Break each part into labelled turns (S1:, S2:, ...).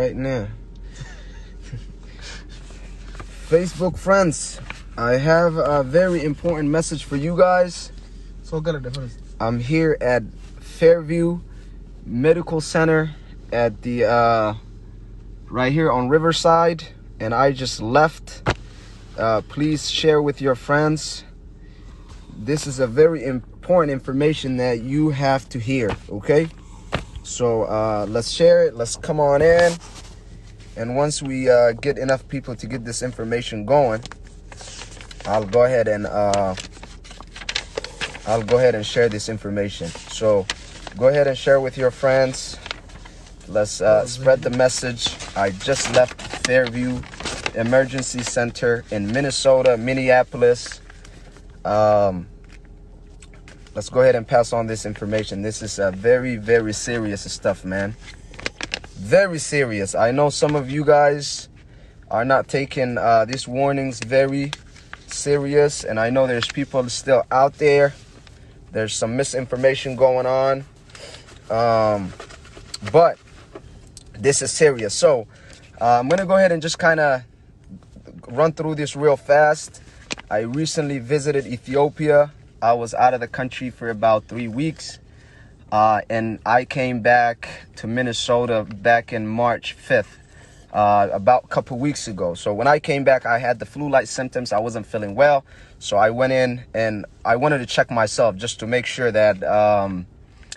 S1: right now. Facebook friends, I have a very important message for you guys.
S2: So good at the first.
S1: I'm here at Fairview Medical Center at the right here on Riverside, and I just left. Please share with your friends. This is a very important information that you have to hear, okay? So let's share it. Let's come on in. And once we get enough people to get this information going, I'll go ahead and share this information. So go ahead and share with your friends. Let's spread the message. I just left Fairview Emergency Center in Minnesota, Minneapolis. Let's go ahead and pass on this information. This is very, very serious stuff, man. Very serious. I know some of you guys are not taking these warnings very serious, and I know there's people still out there. There's some misinformation going on, but this is serious. So I'm gonna go ahead and just kind of run through this real fast. I recently visited Ethiopia. I was out of the country for about 3 weeks, and I came back to Minnesota back in March 5th, about a couple weeks ago. So when I came back, I had the flu-like symptoms. I wasn't feeling well, so I went in and I wanted to check myself just to make sure that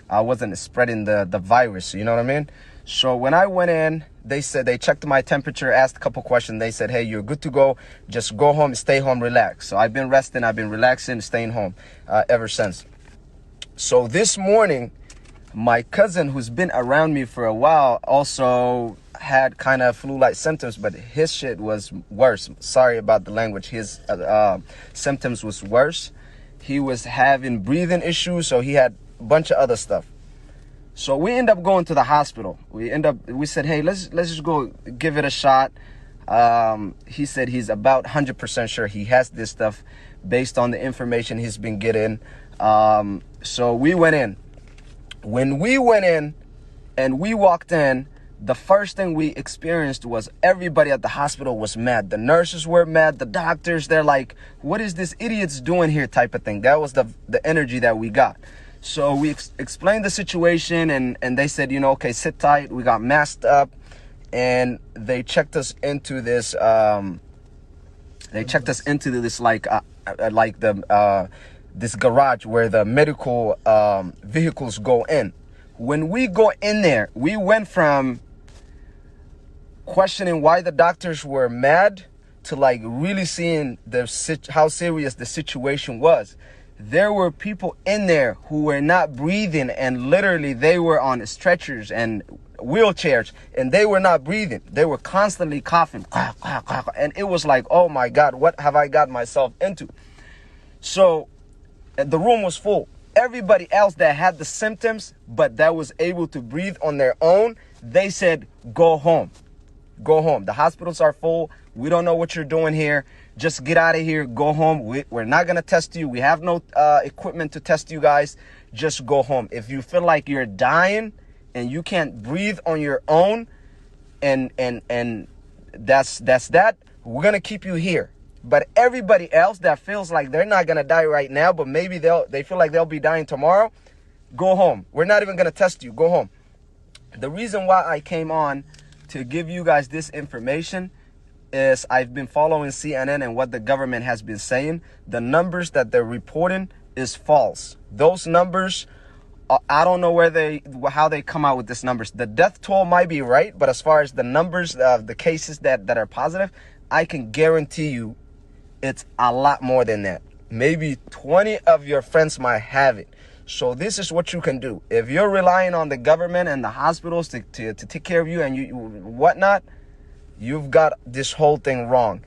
S1: I wasn't spreading the virus, you know what I mean? So when I went in, they said they checked my temperature, asked a couple questions. They said, hey, you're good to go. Just go home, stay home, relax. So I've been resting, I've been relaxing, staying home ever since. So this morning, my cousin, who's been around me for a while, also had kind of flu-like symptoms, but his shit was worse. Sorry about the language. His symptoms was worse. He was having breathing issues, so he had a bunch of other stuff. So we end up going to the hospital. We said, hey, let's just go give it a shot. He said he's about 100% sure he has this stuff based on the information he's been getting. So we went in. When we went in and we walked in, the first thing we experienced was everybody at the hospital was mad. The nurses were mad. The doctors, they're like, what is this idiot's doing here type of thing. That was the energy that we got. So we explained the situation, and they said, you know, okay, sit tight. We got masked up, and they checked us into this. This garage where the medical vehicles go in. When we go in there, we went from questioning why the doctors were mad to like really seeing how serious the situation was. There were people in there who were not breathing, and literally they were on stretchers and wheelchairs, and they were not breathing. They were constantly coughing. And it was like, oh my God, what have I got myself into? So the room was full. Everybody else that had the symptoms, but that was able to breathe on their own, they said, go home. Go home. The hospitals are full. We don't know what you're doing here. Just get out of here. Go home. We're not going to test you. We have no equipment to test you guys. Just go home. If you feel like you're dying and you can't breathe on your own, and that's that, we're going to keep you here. But everybody else that feels like they're not going to die right now, but maybe they feel like they'll be dying tomorrow, go home. We're not even going to test you. Go home. The reason why I came on to give you guys this information is I've been following CNN and what the government has been saying. The numbers that they're reporting is false. Those numbers, I don't know how they come out with these numbers. The death toll might be right, but as far as the numbers of the cases that are positive, I can guarantee you it's a lot more than that. Maybe 20 of your friends might have it. So this is what you can do. If you're relying on the government and the hospitals to take care of you and you whatnot, you've got this whole thing wrong.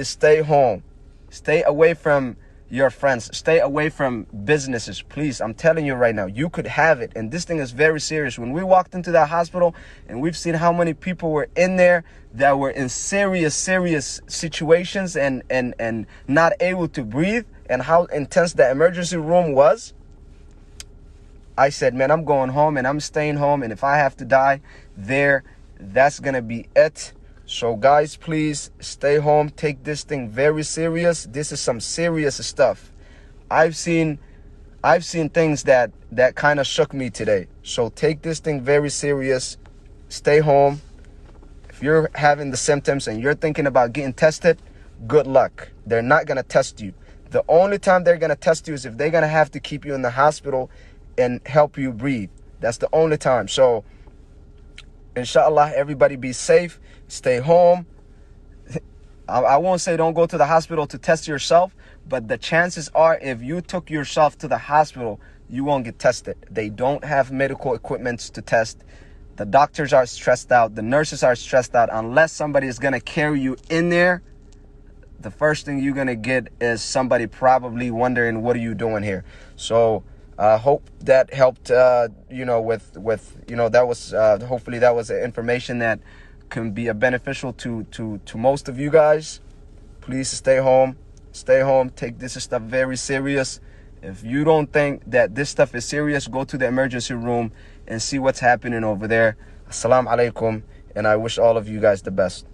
S1: Stay home. Stay away from your friends. Stay away from businesses. Please, I'm telling you right now, you could have it. And this thing is very serious. When we walked into that hospital and we've seen how many people were in there that were in serious situations and not able to breathe, and how intense the emergency room was, I said, man, I'm going home and I'm staying home. And if I have to die there That's gonna be it. So guys, please stay home. Take this thing very serious. This is some serious stuff. I've seen things that kind of shook me today. So take this thing very serious. Stay home. If you're having the symptoms and you're thinking about getting tested, good luck. They're not going to test you. The only time they're going to test you is if they're going to have to keep you in the hospital and help you breathe. That's the only time. So, inshallah, everybody be safe. Stay home. I won't say don't go to the hospital to test yourself, but the chances are if you took yourself to the hospital, you won't get tested. They don't have medical equipment to test. The doctors are stressed out. The nurses are stressed out. Unless somebody is going to carry you in there, the first thing you're going to get is somebody probably wondering, what are you doing here? So I hope that helped, that was, hopefully that was information that can be beneficial to most of you guys. Please stay home. Stay home. Take this stuff very serious. If you don't think that this stuff is serious, go to the emergency room and see what's happening over there. Assalamu alaikum, and I wish all of you guys the best.